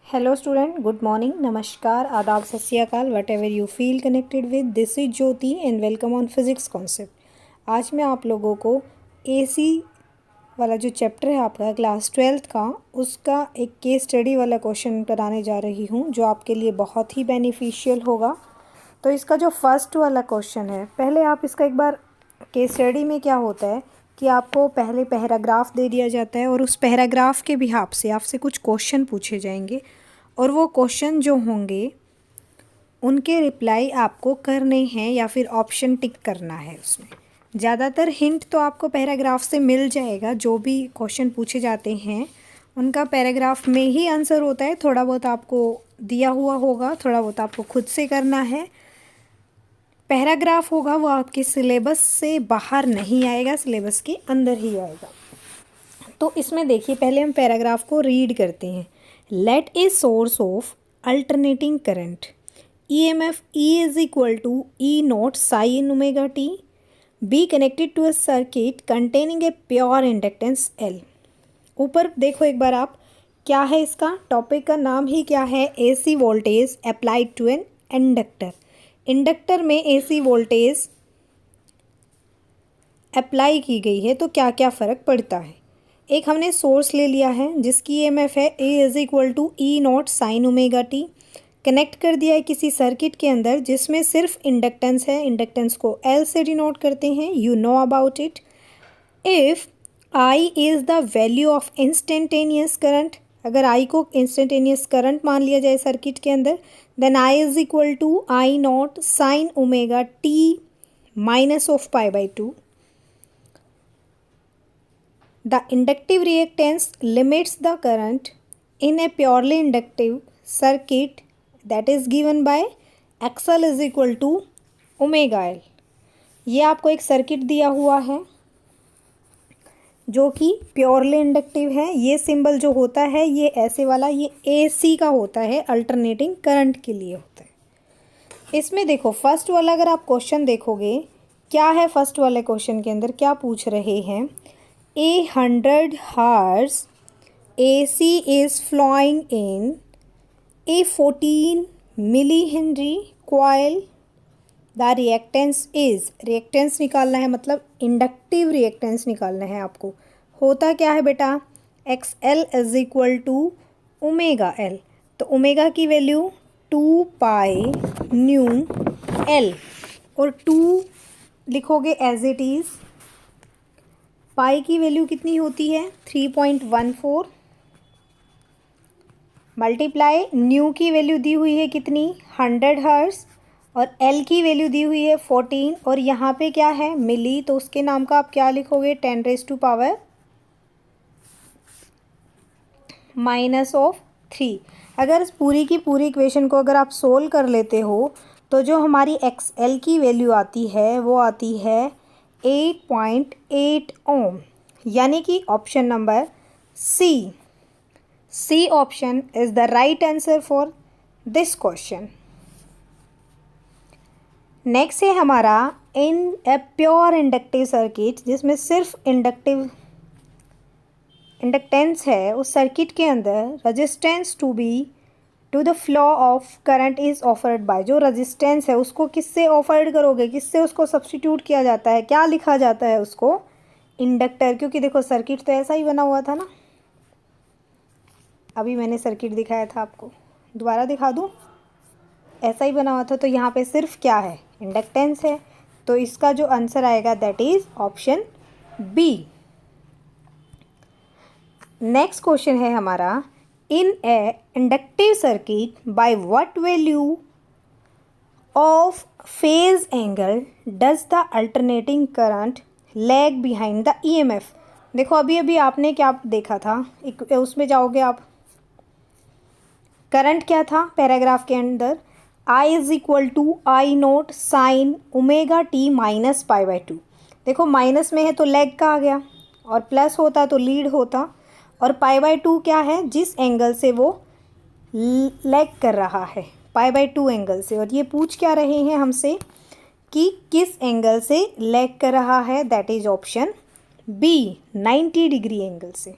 Hello student, good morning, नमस्कार, आदाब, सत श्री अकाल, what ever you feel connected with, this is Jyoti and welcome on physics concept. आज मैं आप लोगों को एसी वाला जो चैप्टर है आपका क्लास 12th का, उसका एक केस स्टडी वाला क्वेश्चन कराने जा रही हूँ जो आपके लिए बहुत ही बेनिफिशियल होगा। तो इसका जो फर्स्ट वाला क्वेश्चन है, पहले आप इसका एक बार केस स्टडी में क्या होता है कि आपको पहले पैराग्राफ दे दिया जाता है और उस पैराग्राफ के बिहाफ से आपसे कुछ क्वेश्चन पूछे जाएंगे और वो क्वेश्चन जो होंगे उनके रिप्लाई आपको करने हैं या फिर ऑप्शन टिक करना है। उसमें ज़्यादातर हिंट तो आपको पैराग्राफ से मिल जाएगा। जो भी क्वेश्चन पूछे जाते हैं उनका पैराग्राफ में ही आंसर होता है। थोड़ा बहुत आपको दिया हुआ होगा, थोड़ा बहुत आपको खुद से करना है। पैराग्राफ होगा वो आपके सिलेबस से बाहर नहीं आएगा, सिलेबस के अंदर ही आएगा। तो इसमें देखिए, पहले हम पैराग्राफ को रीड करते हैं। Let a source of alternating current EMF E is equal to E naught sin omega t be connected to a circuit containing a pure inductance L। ऊपर देखो एक बार आप, क्या है इसका टॉपिक का नाम ही क्या है? AC voltage applied to an inductor. Inductor में AC वोल्टेज अप्लाई की गई है तो क्या क्या फ़र्क पड़ता है। एक हमने सोर्स ले लिया है जिसकी EMF है A is equal to E naught sine omega t. Connect कर दिया है किसी सर्किट के अंदर जिसमें सिर्फ इंडक्टेंस है। इंडक्टेंस को L से डिनोट करते हैं, you know about it. If I is the value of instantaneous current, अगर I को इंस्टेंटेनियस करंट मान लिया जाए सर्किट के अंदर, then I is equal to I not sine omega T minus of π/2। The inductive reactance limits the current in a purely inductive circuit that is given by XL is equal to omega L। ये आपको एक circuit दिया हुआ है जो कि purely inductive है। ये सिंबल जो होता है ये ऐसे वाला, ये AC का होता है, अल्टरनेटिंग करंट के लिए होता है। इसमें देखो फर्स्ट वाला, अगर आप क्वेश्चन देखोगे क्या है, फर्स्ट वाले क्वेश्चन के अंदर क्या पूछ रहे हैं? 100 Hz AC is flowing in a 14 millihenry coil. The reactance is, reactance निकालना है, मतलब इंडक्टिव रिएक्टेंस निकालना है आपको। होता क्या है बेटा? XL is equal to omega L। तो ओमेगा की वैल्यू 2 पाई न्यू L और 2 लिखोगे एज इट इज़। पाई की वैल्यू कितनी होती है? 3.14 मल्टीप्लाई न्यू की वैल्यू दी हुई है कितनी? 100 हर्ट्ज़ और एल की वैल्यू दी हुई है 14 और यहाँ पे क्या है? मिली, तो उसके नाम का आप क्या लिखोगे? 10⁻³ अगर इस पूरी की पूरी इक्वेशन को अगर आप सोल्व कर लेते हो तो जो हमारी XL की वैल्यू आती है वो आती है 8.8 ओम। यानी कि option number C option is the right answer for this question. Next है हमारा in a pure inductive circuit, जिसमें सिर्फ इंडक्टेंस है। उस सर्किट के अंदर resistance to the flow of current is offered by, जो रेजिस्टेंस है उसको किससे ऑफर्ड करोगे, किससे उसको सब्स्टिट्यूट किया जाता है, क्या लिखा जाता है उसको? इंडक्टर। क्योंकि देखो सर्किट तो ऐसा ही बना हुआ था ना, अभी मैंने सर्किट दिखाया था आपको, दोबारा दिखा दूँ? ऐसा ही बना हुआ था। तो यहाँ पे सिर्फ क्या है? इंडक्टेंस है। तो इसका जो आंसर आएगा that is option B. Next question है हमारा, in a inductive circuit by what value of phase angle does the alternating current lag behind the EMF। देखो अभी अभी आपने क्या देखा था, उसमें जाओगे आप, करंट क्या था पैराग्राफ के अंदर? I is equal to I not sine omega T minus π/2। देखो माइनस में है तो लैग का आ गया, और प्लस होता तो लीड होता, और π/2 क्या है? जिस एंगल से वो लैग कर रहा है, π/2 एंगल से। और ये पूछ क्या रहे हैं हमसे कि किस एंगल से लैग कर रहा है? That is option B, 90 degree angle से।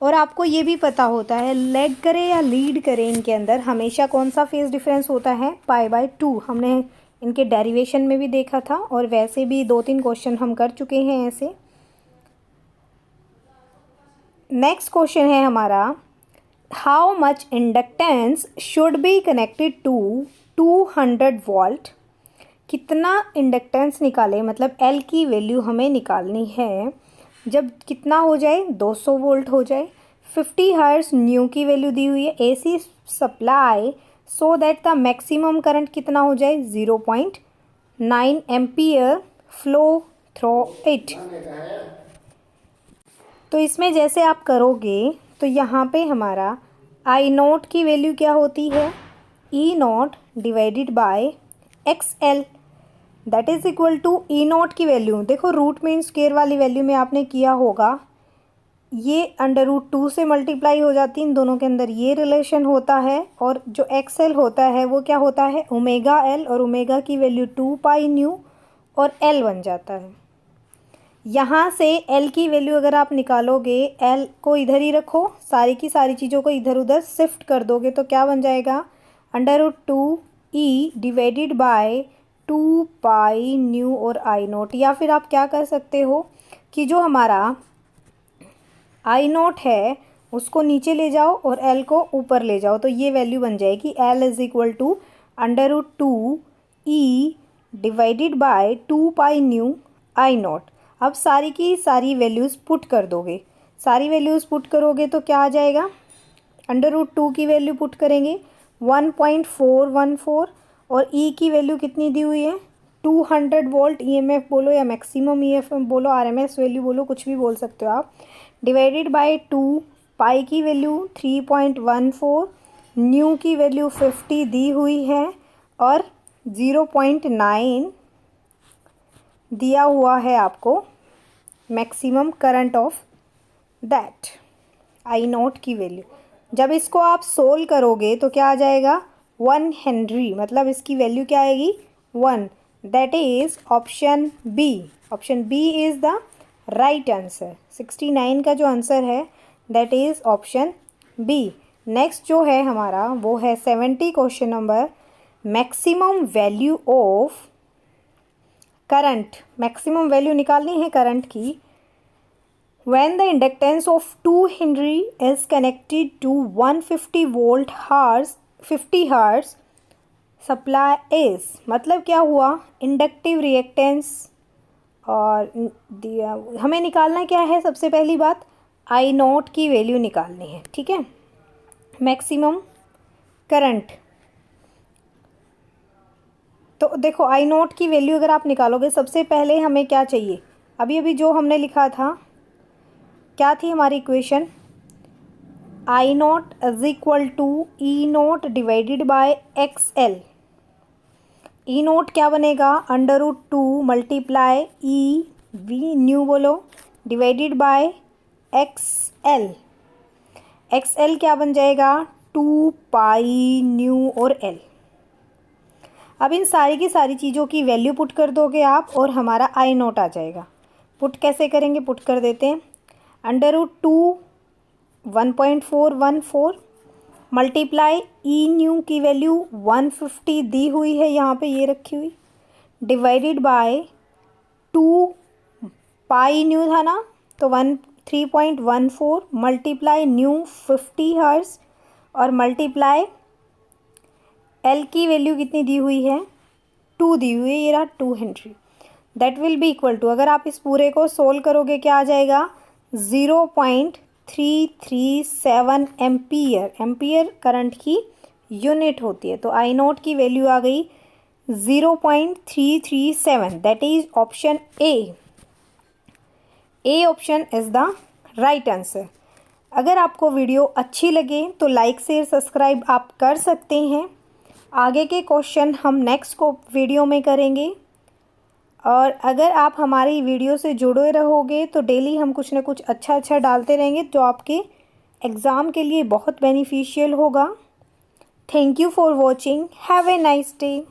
और आपको ये भी पता होता है लेग करे या लीड करे इनके अंदर हमेशा कौन सा फेज डिफरेंस होता है, π/2। हमने इनके डेरिवेशन में भी देखा था और वैसे भी 2-3 क्वेश्चन हम कर चुके हैं ऐसे। नेक्स्ट क्वेश्चन है हमारा, how much inductance should be connected to 200 volt. कितना इंडक्टेंस निकाले, मतलब एल की वैल्यू हमें निकालनी है जब कितना हो जाए, 200 वोल्ट हो जाए। 50 हर्ट्ज न्यू की वैल्यू दी हुई है, AC supply so that the maximum current कितना हो जाए, 0.9 एम्पियर फ्लो थ्रू इट। तो इसमें जैसे आप करोगे तो यहाँ पे हमारा आई नोट की वैल्यू क्या होती है, E note divided by X L, that is equal to E not की वैल्यू। देखो रूट मीन स्क्वायर वाली वैल्यू में आपने किया होगा, ये √2 से मल्टीप्लाई हो जाती है, इन दोनों के अंदर ये रिलेशन होता है। और जो एक्स एल होता है वो क्या होता है, ओमेगा एल, और ओमेगा की वैल्यू 2π न्यू और एल बन जाता है। यहाँ से एल की वैल्यू अगर आप निकालोगे, एल को इधर ही रखो, सारी की सारी चीज़ों को इधर उधर शिफ्ट कर दोगे तो क्या बन जाएगा, √2e डिवाइडेड बाय 2π न्यू और आई नोट। या फिर आप क्या कर सकते हो कि जो हमारा आई नोट है उसको नीचे ले जाओ और एल को ऊपर ले जाओ, तो ये वैल्यू बन जाएगी L is equal to √2e divided by 2π new I not. अब सारी की सारी वैल्यूज़ पुट कर दोगे, सारी वैल्यूज़ पुट करोगे तो क्या आ जाएगा, √2 की वैल्यू पुट करेंगे 1.414 और ई की वैल्यू कितनी दी हुई है, 200 वोल्ट ईएमएफ बोलो या मैक्सिमम ईएमएफ बोलो, आरएमएस वैल्यू बोलो, कुछ भी बोल सकते हो आप, डिवाइडेड बाय 2, पाई की वैल्यू 3.14, न्यू की वैल्यू 50 दी हुई है और 0.9 दिया हुआ है आपको maximum current of that I note की वैल्यू। जब इसको आप सोल्व करोगे तो क्या आ जाएगा, 1 हेनरी, मतलब इसकी वैल्यू क्या आएगी, 1। That is option B. Option B is the right answer. 69 का जो आंसर है that is option B. Next जो है हमारा वो है 70 question number, maximum value of current. Maximum value निकालनी है करंट की। When the inductance of 2 Henry is connected to 150 volt hertz 50 hertz supply is, मतलब क्या हुआ, इंडक्टिव रिएक्टेंस। और हमें निकालना क्या है, सबसे पहली बात आई नोट की वैल्यू निकालनी है, ठीक है, मैक्सिमम करंट। तो देखो आई नोट की वैल्यू अगर आप निकालोगे, सबसे पहले हमें क्या चाहिए, अभी अभी जो हमने लिखा था क्या थी हमारी equation, I naught is equal to E note divided by X L. E naught क्या बनेगा, √2 मल्टीप्लाई ई वी न्यू बोलो divided by X L. X L क्या बन जाएगा, 2π न्यू और एल। अब इन सारी की सारी चीज़ों की वैल्यू पुट कर दोगे आप और हमारा आई नोट आ जाएगा। पुट कैसे करेंगे, पुट कर देते हैं, √2 1.414 मल्टीप्लाई ई न्यू की वैल्यू 150 दी हुई है यहाँ पे ये रखी हुई, डिवाइडेड बाय 2π न्यू था ना, तो 3.14 मल्टीप्लाई न्यू 50 हर्ट्ज और मल्टीप्लाई एल की वैल्यू कितनी दी हुई है, 2 दी हुई है, ये रहा 2 henry. That will be equal to, अगर आप इस पूरे को सोल्व करोगे क्या आ जाएगा, 0.337 एम्पियर। एम्पियर करंट की यूनिट होती है, तो आई नोट की वैल्यू आ गई 0.337, that is option A. A option is the right answer. अगर आपको वीडियो अच्छी लगे तो लाइक शेयर सब्सक्राइब आप कर सकते हैं। आगे के क्वेश्चन हम नेक्स्ट को वीडियो में करेंगे। और अगर आप हमारी वीडियो से जुड़े रहोगे तो डेली हम कुछ ना कुछ अच्छा डालते रहेंगे जो आपके एग्ज़ाम के लिए बहुत बेनिफिशियल होगा। Thank you for watching, have a nice day.